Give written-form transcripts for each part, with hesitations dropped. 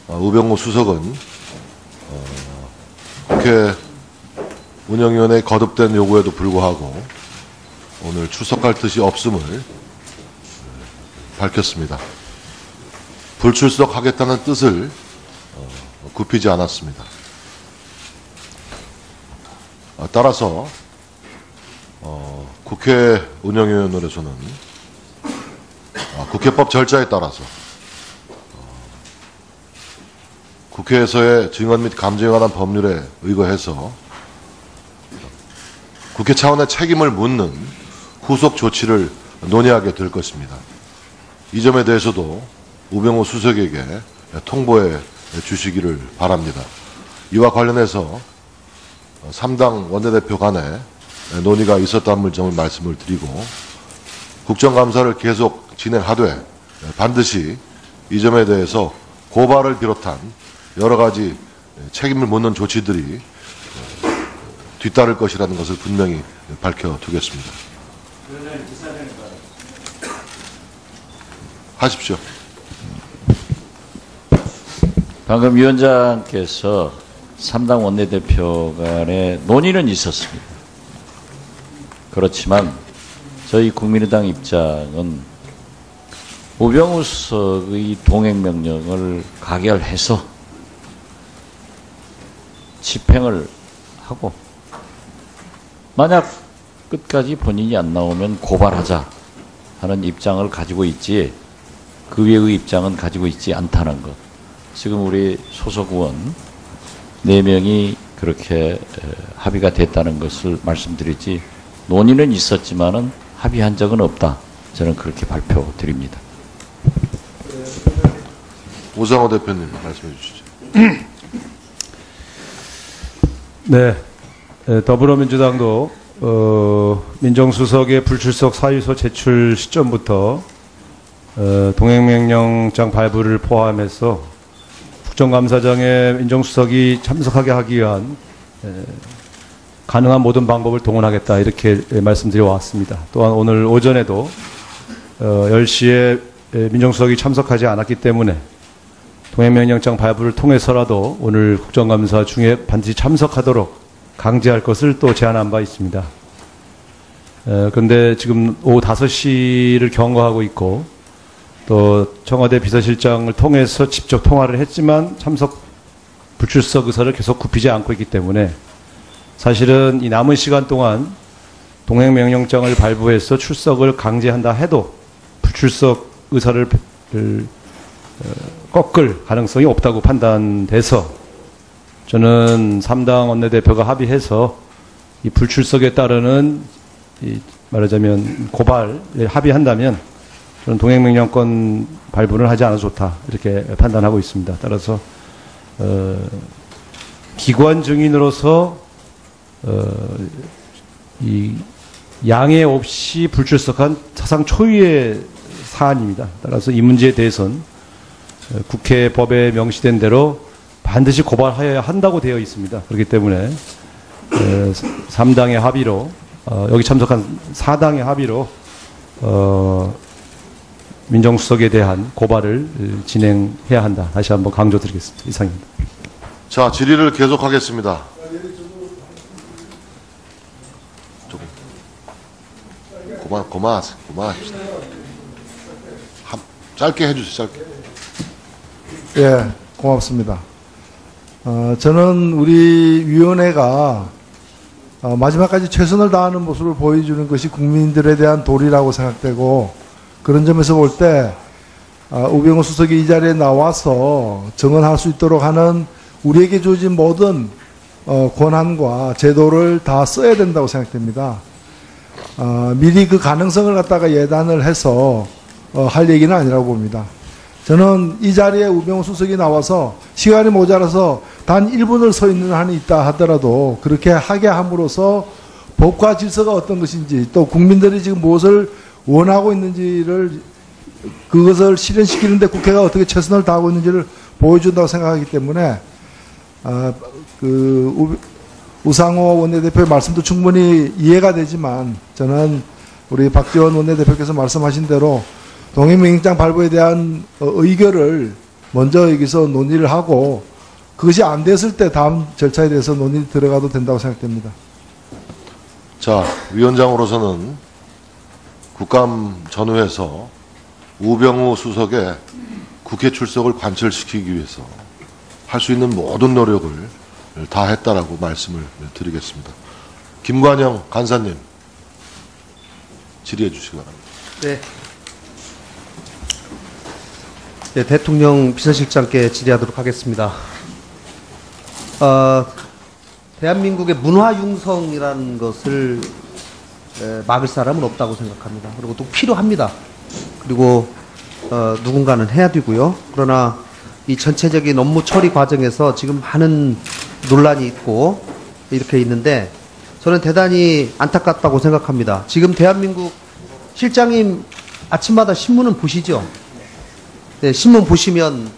우병우 수석은 국회 운영위원회의 거듭된 요구에도 불구하고 오늘 출석할 뜻이 없음을 밝혔습니다. 불출석하겠다는 뜻을 굽히지 않았습니다. 따라서 국회 운영위원회로서는 국회법 절차에 따라서 국회에서의 증언 및 감정에 관한 법률에 의거해서 국회 차원의 책임을 묻는 후속 조치를 논의하게 될 것입니다. 이 점에 대해서도 우병우 수석에게 통보해 주시기를 바랍니다. 이와 관련해서 3당 원내대표 간에 논의가 있었다는 점을 말씀을 드리고 국정감사를 계속 진행하되 반드시 이 점에 대해서 고발을 비롯한 여러 가지 책임을 묻는 조치들이 뒤따를 것이라는 것을 분명히 밝혀두겠습니다. 하십시오. 방금 위원장께서 3당 원내대표 간의 논의는 있었습니다. 그렇지만 저희 국민의당 입장은 우병우 수석의 동행명령을 가결해서 집행을 하고 만약 끝까지 본인이 안 나오면 고발하자 하는 입장을 가지고 있지 그 외의 입장은 가지고 있지 않다는 것. 지금 우리 소속 의원 4명이 그렇게 합의가 됐다는 것을 말씀드리지 논의는 있었지만은 합의한 적은 없다. 저는 그렇게 발표드립니다. 오상호 대표님 말씀해 주시죠. 네, 더불어민주당도 민정수석의 불출석 사유서 제출 시점부터 동행명령장 발부를 포함해서 국정감사장에 민정수석이 참석하게 하기 위한 가능한 모든 방법을 동원하겠다 이렇게 말씀드려 왔습니다. 또한 오늘 오전에도 10시에 민정수석이 참석하지 않았기 때문에 동행명령장 발부를 통해서라도 오늘 국정감사 중에 반드시 참석하도록 강제할 것을 또 제안한 바 있습니다. 그런데 지금 오후 5시를 경과하고 있고 또 청와대 비서실장을 통해서 직접 통화를 했지만 불출석 의사를 계속 굽히지 않고 있기 때문에 사실은 이 남은 시간 동안 동행명령장을 발부해서 출석을 강제한다 해도 불출석 의사를 꺾을 가능성이 없다고 판단돼서 저는 3당 원내대표가 합의해서 이 불출석에 따르는 말하자면 고발에 합의한다면 저는 동행명령권 발부를 하지 않아도 좋다 이렇게 판단하고 있습니다. 따라서 기관 증인으로서 이 양해 없이 불출석한 사상 초유의 사안입니다. 따라서 이 문제에 대해서는 국회 법에 명시된 대로 반드시 고발하여야 한다고 되어 있습니다. 그렇기 때문에 3당의 합의로 여기 참석한 4당의 합의로 민정수석에 대한 고발을 진행해야 한다. 다시 한번 강조드리겠습니다. 이상입니다. 자, 질의를 계속하겠습니다. 그만합시다. 짧게 해주세요. 짧게. 예, 고맙습니다. 저는 우리 위원회가 마지막까지 최선을 다하는 모습을 보여주는 것이 국민들에 대한 도리라고 생각되고 그런 점에서 볼 때 우병우 수석이 이 자리에 나와서 증언할 수 있도록 하는 우리에게 주어진 모든 권한과 제도를 다 써야 된다고 생각됩니다. 미리 그 가능성을 갖다가 예단을 해서 할 얘기는 아니라고 봅니다. 저는 이 자리에 우병우 수석이 나와서 시간이 모자라서 단 1분을 서 있는 한이 있다 하더라도 그렇게 하게 함으로써 법과 질서가 어떤 것인지 또 국민들이 지금 무엇을 원하고 있는지를 그것을 실현시키는데 국회가 어떻게 최선을 다하고 있는지를 보여준다고 생각하기 때문에 우상호 원내대표의 말씀도 충분히 이해가 되지만 저는 우리 박지원 원내대표께서 말씀하신 대로 동행명령장 발부에 대한 의결을 먼저 여기서 논의를 하고 그것이 안 됐을 때 다음 절차에 대해서 논의 들어가도 된다고 생각됩니다. 자, 위원장으로서는 국감 전후에서 우병우 수석의 국회 출석을 관철시키기 위해서 할 수 있는 모든 노력을 다했다라고 말씀을 드리겠습니다. 김관영 간사님 질의해 주시기 바랍니다. 네. 네, 대통령 비서실장께 질의하도록 하겠습니다. 대한민국의 문화융성이라는 것을 막을 사람은 없다고 생각합니다. 그리고 또 필요합니다. 그리고 누군가는 해야 되고요. 그러나 이 전체적인 업무 처리 과정에서 지금 많은 논란이 있고 이렇게 있는데 저는 대단히 안타깝다고 생각합니다. 지금 대한민국 실장님 아침마다 신문은 보시죠? 네, 신문 보시면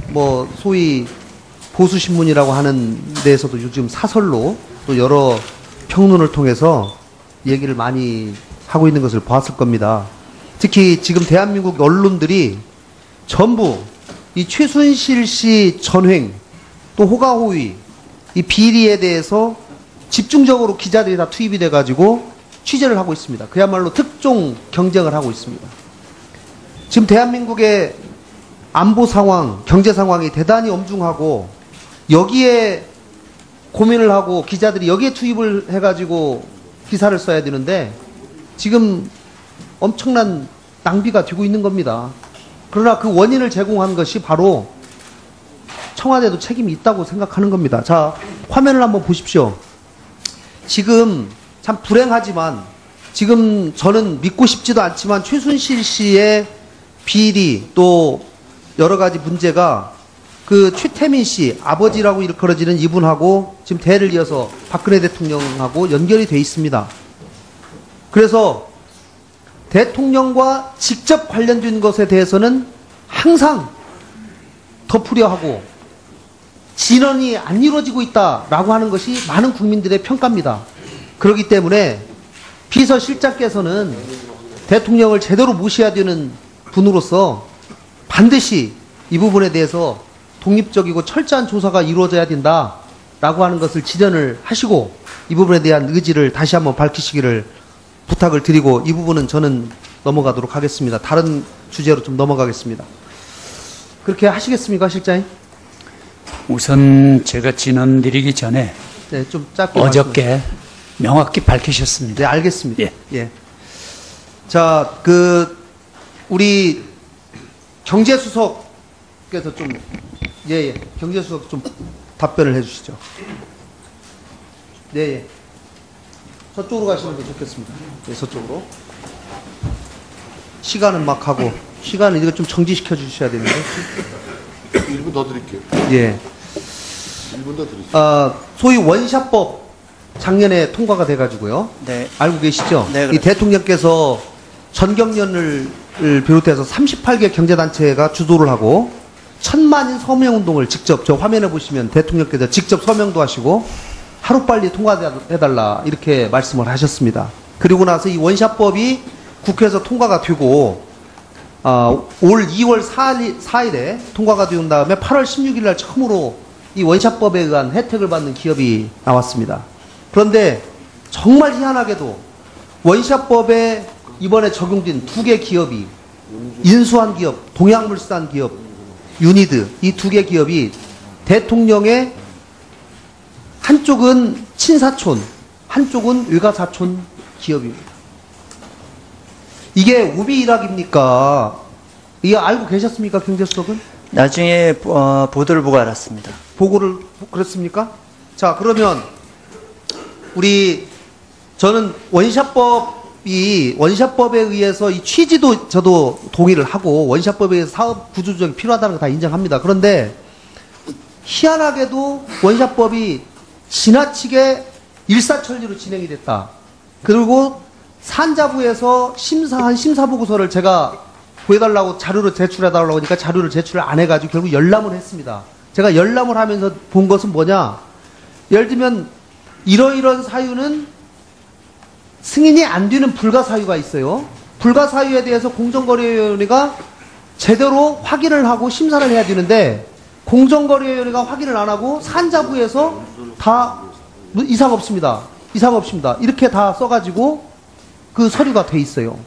뭐 소위 보수신문이라고 하는 데에서도 요즘 사설로 또 여러 평론을 통해서 얘기를 많이 하고 있는 것을 봤을 겁니다. 특히 지금 대한민국 언론들이 전부 이 최순실 씨 전횡 또 호가호위 이 비리에 대해서 집중적으로 기자들이 다 투입이 돼가지고 취재를 하고 있습니다. 그야말로 특종 경쟁을 하고 있습니다. 지금 대한민국의 안보 상황, 경제 상황이 대단히 엄중하고 여기에 고민을 하고 기자들이 여기에 투입을 해가지고 기사를 써야 되는데 지금 엄청난 낭비가 되고 있는 겁니다. 그러나 그 원인을 제공한 것이 바로 청와대도 책임이 있다고 생각하는 겁니다. 자, 화면을 한번 보십시오. 지금 참 불행하지만 지금 저는 믿고 싶지도 않지만 최순실 씨의 비리 또 여러 가지 문제가 그 최태민 씨 아버지라고 일컬어지는 이분하고 지금 대를 이어서 박근혜 대통령하고 연결이 돼 있습니다. 그래서 대통령과 직접 관련된 것에 대해서는 항상 덮으려 하고 진언이 안 이루어지고 있다라고 하는 것이 많은 국민들의 평가입니다. 그렇기 때문에 비서실장께서는 대통령을 제대로 모셔야 되는 분으로서 반드시 이 부분에 대해서 독립적이고 철저한 조사가 이루어져야 된다라고 하는 것을 지련을 하시고 이 부분에 대한 의지를 다시 한번 밝히시기를 부탁을 드리고 이 부분은 저는 넘어가도록 하겠습니다. 다른 주제로 좀 넘어가겠습니다. 그렇게 하시겠습니까, 실장님? 우선 제가 진언 드리기 전에 네, 좀 짧게 어저께 명확히 밝히셨습니다. 네, 알겠습니다. 예. 예. 자, 우리 경제수석께서 좀, 예, 경제수석 좀 답변을 해 주시죠. 네, 예. 저쪽으로 가시는 게 좋겠습니다. 네, 저쪽으로. 시간은 막 하고, 시간은 이거 좀 정지시켜 주셔야 되는데. 1분 더 드릴게요. 예. 1분 더 드릴게요. 소위 원샷법 작년에 통과가 돼가지고요. 네. 알고 계시죠? 네, 이 대통령께서 전경련을 비롯해서 38개 경제단체가 주도를 하고 1000만인 서명운동을 직접 저 화면에 보시면 대통령께서 직접 서명도 하시고 하루빨리 통과해달라 이렇게 말씀을 하셨습니다. 그리고 나서 이 원샷법이 국회에서 통과가 되고 올 2월 4일에 통과가 된 다음에 8월 16일 날 처음으로 이 원샷법에 의한 혜택을 받는 기업이 나왔습니다. 그런데 정말 희한하게도 원샷법에 이번에 적용된 2개 기업이 인수한 기업, 동양물산 기업, 유니드 이 2개 기업이 대통령의 한쪽은 친사촌, 한쪽은 외가사촌 기업입니다. 이게 우비 일학입니까? 이거 알고 계셨습니까, 경제수석은? 나중에 보도를 보고 알았습니다. 보고를 그랬습니까? 자, 그러면 저는 원샷법에 의해서 이 취지도 저도 동의를 하고 원샷법에 의해서 사업 구조조정이 필요하다는 거 다 인정합니다. 그런데 희한하게도 원샷법이 지나치게 일사천리로 진행이 됐다. 그리고 산자부에서 심사한 심사보고서를 제가 구해달라고 자료를 제출해달라고 하니까 자료를 제출을 안 해가지고 결국 열람을 했습니다. 제가 열람을 하면서 본 것은 뭐냐? 예를 들면 이러이런 사유는 승인이 안 되는 불가사유가 있어요. 불가사유에 대해서 공정거래위원회가 제대로 확인을 하고 심사를 해야 되는데 공정거래위원회가 확인을 안 하고 산자부에서 다 이상 없습니다. 이상 없습니다. 이렇게 다 써가지고 그 서류가 돼 있어요.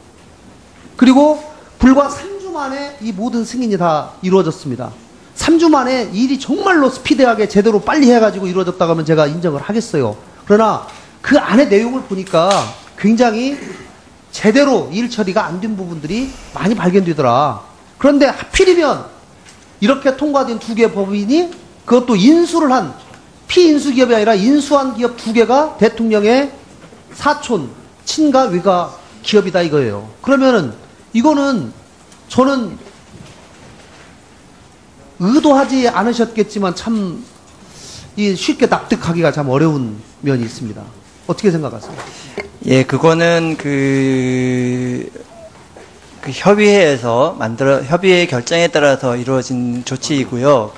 그리고 불과 3주 만에 이 모든 승인이 다 이루어졌습니다. 3주 만에 일이 정말로 스피드하게 제대로 빨리 해가지고 이루어졌다고 하면 제가 인정을 하겠어요. 그러나 그 안에 내용을 보니까 굉장히 제대로 일 처리가 안 된 부분들이 많이 발견되더라. 그런데 하필이면 이렇게 통과된 두 개 법인이 그것도 인수를 한 피인수 기업이 아니라 인수한 기업 두 개가 대통령의 사촌, 친가, 외가 기업이다 이거예요. 그러면은 이거는 저는 의도하지 않으셨겠지만 참 쉽게 납득하기가 참 어려운 면이 있습니다. 어떻게 생각하세요? 예, 그거는 그 협의회에서 협의회 결정에 따라서 이루어진 조치이고요.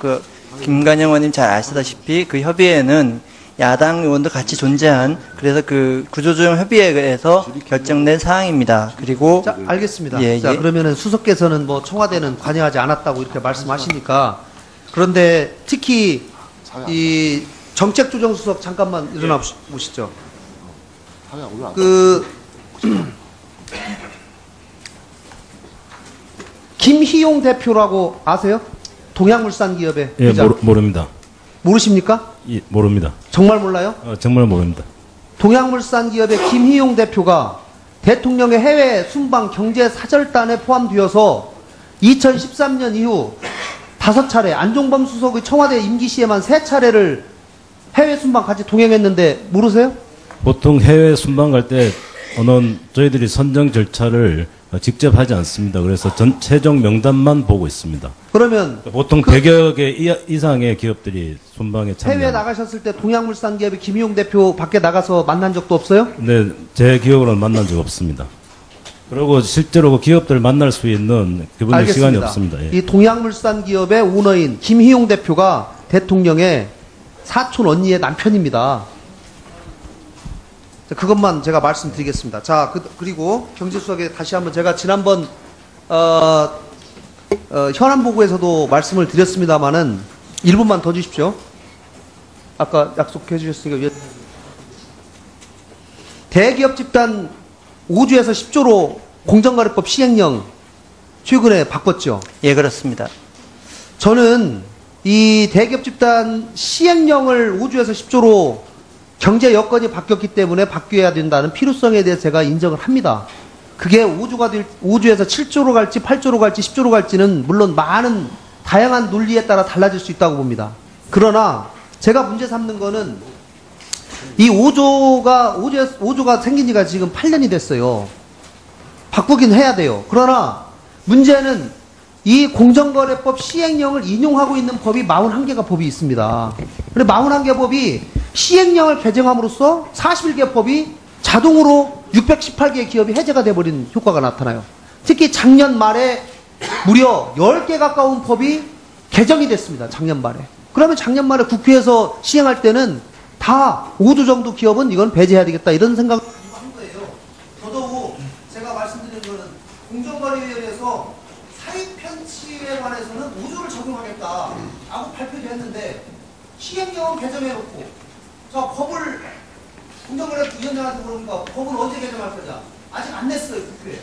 김관영 의원님 잘 아시다시피 그 협의회는 야당 의원도 같이 존재한 그래서 그 구조조정 협의회에서 결정된 사항입니다. 그리고 자, 알겠습니다. 예, 자, 예. 그러면은 수석께서는 뭐 청와대는 관여하지 않았다고 이렇게 말씀하시니까 그런데 특히 이 정책조정수석 잠깐만 일어나 보시죠. 김희용 대표라고 아세요? 동양물산 기업의 예, 회장. 모릅니다. 모르십니까? 예, 모릅니다. 정말 몰라요? 정말 모릅니다. 동양물산 기업의 김희용 대표가 대통령의 해외 순방 경제 사절단에 포함되어서 2013년 이후 5차례, 안종범 수석의 청와대 임기 시에만 3차례를 해외 순방 같이 동행했는데 모르세요? 보통 해외 순방 갈 때 저희들이 선정 절차를 직접 하지 않습니다. 그래서 최종 명단만 보고 있습니다. 그러면 보통 100여 개 이상의 기업들이 순방에 참여합니다. 해외 나가셨을 때 동양물산 기업의 김희용 대표 밖에 나가서 만난 적도 없어요? 네, 제 기억으로는 만난 적 없습니다. 그리고 실제로 그 기업들을 만날 수 있는 그분의 알겠습니다. 시간이 없습니다. 예. 이 동양물산 기업의 오너인 김희용 대표가 대통령의 사촌 언니의 남편입니다. 자, 그것만 제가 말씀드리겠습니다. 자, 그리고 경제수석에 다시 한번 제가 지난번 현안 보고에서도 말씀을 드렸습니다만은 1분만 더 주십시오. 아까 약속해 주셨으니까 대기업 집단 5주에서 10조로 공정거래법 시행령 최근에 바꿨죠. 예, 그렇습니다. 저는 이 대기업 집단 시행령을 5주에서 10조로 경제 여건이 바뀌었기 때문에 바뀌어야 된다는 필요성에 대해서 제가 인정을 합니다. 그게 5주에서 7조로 갈지 8조로 갈지 10조로 갈지는 물론 많은 다양한 논리에 따라 달라질 수 있다고 봅니다. 그러나 제가 문제 삼는 거는 이 5조가 생긴 지가 지금 8년이 됐어요. 바꾸긴 해야 돼요. 그러나 문제는 이 공정거래법 시행령을 인용하고 있는 법이 41개가 법이 있습니다. 근데 41개 법이 시행령을 개정함으로써 41개 법이 자동으로 618개의 기업이 해제가 돼버린 효과가 나타나요. 특히 작년 말에 무려 10개 가까운 법이 개정이 됐습니다. 작년 말에. 그러면 작년 말에 국회에서 시행할 때는 다 5조 정도 기업은 이건 배제해야 되겠다 이런 생각을 한 거예요. 더더욱 제가 말씀드린 거는 공정거래위원회에서 사익 편취에 관해서는 5조를 적용하겠다라고 발표를 했는데 시행령은 개정해놓고 자 법을 공정거래위원장한테 물으니까 법을 언제 개정할 거냐 아직 안 냈어요 국회에.